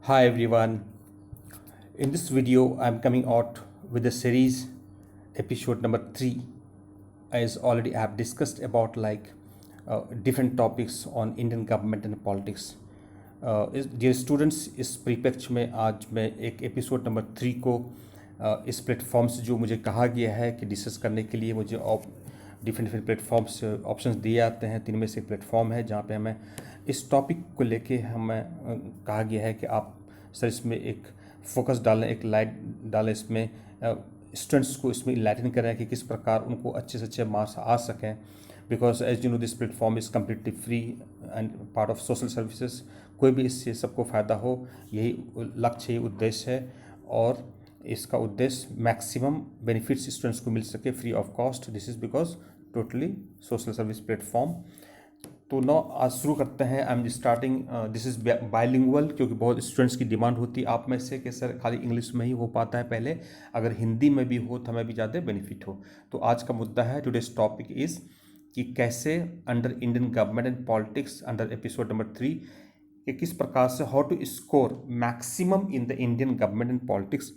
Hi everyone. In this video, I'm coming out with the series episode number 3. As already I have discussed about different topics on Indian government and politics. Dear students, इस परिप्रेक्ष्य में आज मैं एक episode number 3 को इस platform से जो मुझे कहा गया है कि डिस्कस करने के लिए मुझे डिफरेंट डिफरेंट प्लेटफॉर्म्स ऑप्शंस दिए जाते हैं। तीन में से एक प्लेटफॉर्म है जहाँ पे हमें इस टॉपिक को लेके हमें कहा गया है कि आप सर इसमें एक फोकस डालें, एक लाइट डालें, इसमें स्टूडेंट्स को इसमें इनलाइटन करें कि किस प्रकार उनको अच्छे से अच्छे मार्क्स आ सकें। Because as you know this platform is completely free and part of social services. कोई भी इससे सबको फ़ायदा हो, यही लक्ष्य, यही उद्देश्य है। और इसका उद्देश्य मैक्सिमम बेनिफिट्स स्टूडेंट्स को मिल सके free of cost. This is because totally social service platform. तो नौ आज शुरू करते हैं। I am starting this is bilingual, क्योंकि बहुत स्टूडेंट्स की डिमांड होती है आप में से कि सर खाली इंग्लिश में ही हो पाता है पहले, अगर हिंदी में भी हो तो हमें भी ज़्यादा बेनिफिट हो। तो आज का मुद्दा है, टुडेस टॉपिक इज़ कि कैसे under Indian government and politics under episode number 3 कि किस प्रकार से how to score maximum in the Indian government and politics.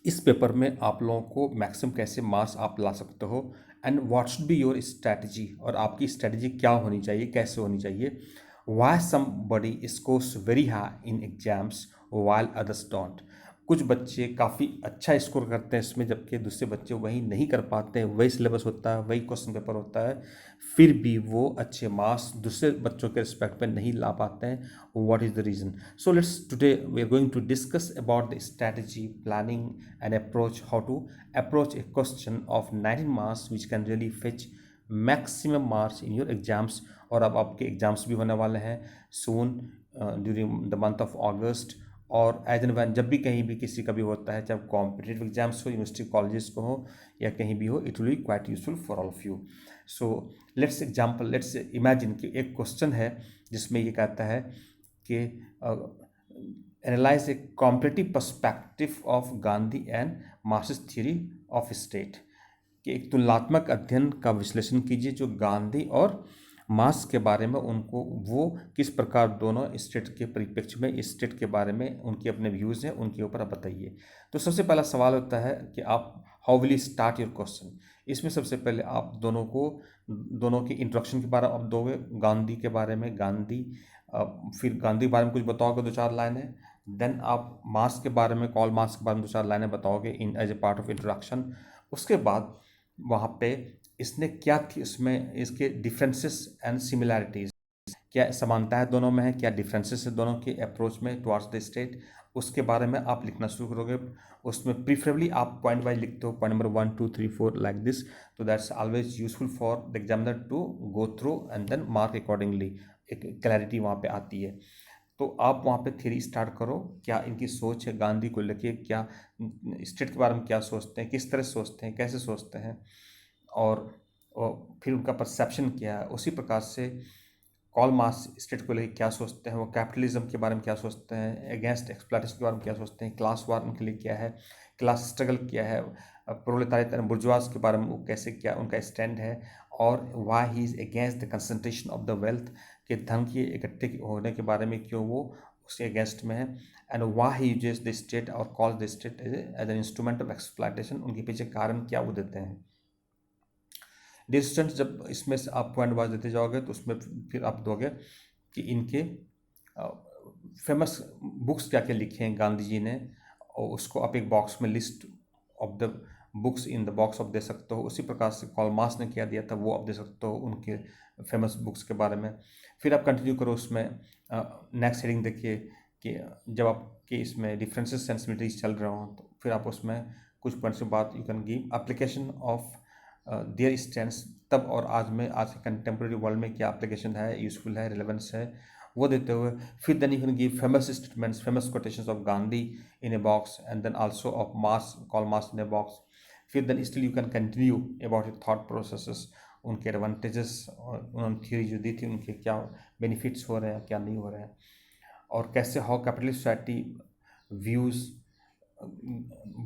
इस पेपर में आप लोगों को मैक्सिमम कैसे मार्क्स आप ला सकते हो and what should be your strategy, और आपकी स्ट्रैटेजी क्या होनी चाहिए, कैसे होनी चाहिए। Why somebody scores very high in exams while others don't. कुछ बच्चे काफ़ी अच्छा स्कोर करते हैं इसमें, जबकि दूसरे बच्चे वही नहीं कर पाते हैं। वही सिलेबस होता है, वही क्वेश्चन पेपर होता है, फिर भी वो अच्छे मार्क्स दूसरे बच्चों के रिस्पेक्ट में नहीं ला पाते हैं। What is the reason? So let's today we are going to discuss about the strategy, planning and approach, how to approach a question of 19 marks which can really fetch maximum marks in your exams। और अब आपके exams भी होने वाले हैं soon during the month of August। और as and when जब भी कहीं भी किसी का भी होता है, चाहे कॉम्पिटेटिव एग्जाम्स हो, यूनिवर्सिटी कॉलेजेस को हो या कहीं भी हो, it will be quite useful for all of you. So let's imagine कि एक क्वेश्चन है जिसमें ये कहता है कि analyse A competitive perspective of Gandhi and Marxist theory of state, कि एक तुलनात्मक अध्ययन का विश्लेषण कीजिए जो गांधी और मार्क्स के बारे में, उनको वो किस प्रकार दोनों स्टेट के परिप्रेक्ष्य में स्टेट के बारे में उनके अपने व्यूज़ हैं, उनके ऊपर आप बताइए। तो सबसे पहला सवाल होता है कि आप how will you start your question. इसमें सबसे पहले आप दोनों के इंट्रोडक्शन के बारे में आप दोगे, गांधी के बारे में, फिर गांधी के बारे में कुछ बताओगे, 2-4 लाइनें। देन आप मार्क्स के बारे में, कॉल मार्क्स के बारे में 2-4 लाइनें बताओगे in as a part of introduction. उसके बाद वहाँ पे इसने क्या थी, इसमें इसके डिफरेंसेस एंड सिमिलैरिटीज़, क्या समानता है दोनों में है, क्या डिफरेंसेस है दोनों के अप्रोच में टुवार्ड्स द स्टेट, उसके बारे में आप लिखना शुरू करोगे। उसमें प्रीफरेबली आप पॉइंट वाइज लिखते हो, पॉइंट नंबर 1 2 3 4 लाइक दिस। तो that's always useful for the examiner to go through and then mark accordingly. एक क्लैरिटी वहाँ पे आती है। तो आप वहाँ पे थ्योरी स्टार्ट करो, क्या इनकी सोच है गांधी को लेके, क्या स्टेट के बारे में क्या सोचते हैं, किस तरह सोचते हैं, कैसे सोचते हैं, और फिर उनका परसेप्शन क्या है। उसी प्रकार से कॉल मार्क्स स्टेट को लेकर क्या सोचते हैं, वो कैपिटलिज्म के बारे में क्या सोचते हैं, अगेंस्ट एक्सप्लॉइटेशन के बारे में क्या सोचते हैं, क्लास वार उनके लिए क्या है, क्लास स्ट्रगल क्या है, प्रोलेटारिएट एंड बुर्जुआज के बारे में वो कैसे, क्या उनका स्टैंड है, और why he is against the concentration of the wealth, के धन के इकट्ठे होने के बारे में क्यों वो उसके अगेंस्ट में है, and why he uses the state और call the state as an instrument of exploitation. उनके पीछे कारण क्या वो देते हैं। डिस्टेंस जब इसमें से आप पॉइंट वाइज देते जाओगे तो उसमें फिर आप दोगे कि इनके फेमस बुक्स क्या क्या लिखे हैं गांधी जी ने, और उसको आप एक बॉक्स में list of the books in the box of दे सकते हो। उसी प्रकार से कॉल मार्क्स ने क्या दिया था वो आप दे सकते हो उनके फेमस बुक्स के बारे में। फिर आप कंटिन्यू करो उसमें, नेक्स्ट हेडिंग देखिए कि जब आपके इसमें डिफरेंसेस सेंसिबिलिटीज चल रहे हों तो फिर आप उसमें कुछ पॉइंट्स के बाद you can give application of their stands, तब और आज में, आज के कंटेम्प्रेरी वर्ल्ड में क्या एप्लीकेशन है, यूजफुल है, रिलेवेंस है, वो देते हुए फिर then you can give famous statements, famous quotations of Gandhi in a box and then also of Marx, Karl Marx in a box. फिर then still you can continue about your thought processes, उनके advantages और उन्होंने theory जो दी थी उनके क्या benefits हो रहे हैं, क्या नहीं हो रहे हैं, और कैसे how capitalist society views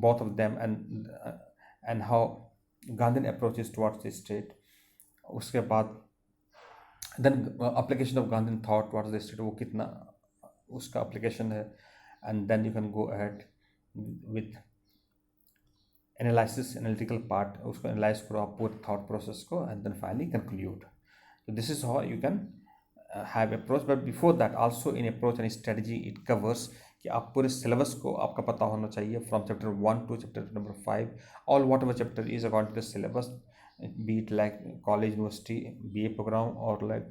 both of them and how Gandhian approaches towards the state। उसके बाद then application of Gandhian thought towards the state, वो कितना उसका application है, and then you can go ahead with analytical part, उसको analyze करो आप पूरे thought process को, and then finally conclude. So this is how you can have approach. But before that, also in approach and strategy, it covers कि आप पूरे syllabus को आपका पता होना चाहिए from chapter 1 to chapter number 5, all whatever chapter is according to the syllabus, be it like college, university, BA program, or like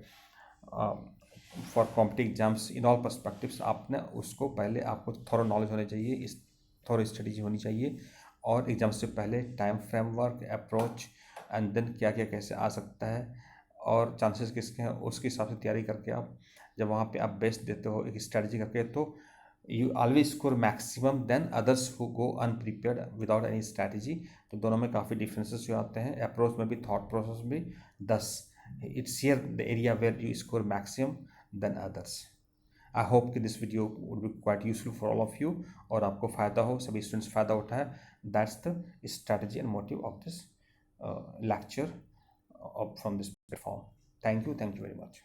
for competitive exams, in all perspectives आपने उसको पहले आपको थोड़ा नॉलेज होनी चाहिए, इस थोड़ा स्ट्रेटजी होनी चाहिए, और एग्जाम से पहले time framework, approach, and then क्या क्या कैसे आ सकता है और चांसेस किसके हैं, उसके हिसाब से तैयारी करके आप जब वहाँ पे आप बेस्ट देते हो एक स्ट्रेटजी करके, तो you always score maximum then others who go अनप्रिपेयर्ड without any strategy. तो दोनों में काफ़ी डिफरेंसेस जो आते हैं, अप्रोच में भी, थॉट प्रोसेस में भी। Thus it's here the area where you score maximum then others. I hope कि this video would be quite useful for all of you, और आपको फ़ायदा हो, सभी स्टूडेंट्स फ़ायदा उठाए। That's the strategy and motive of this lecture from this platform. Thank you very much.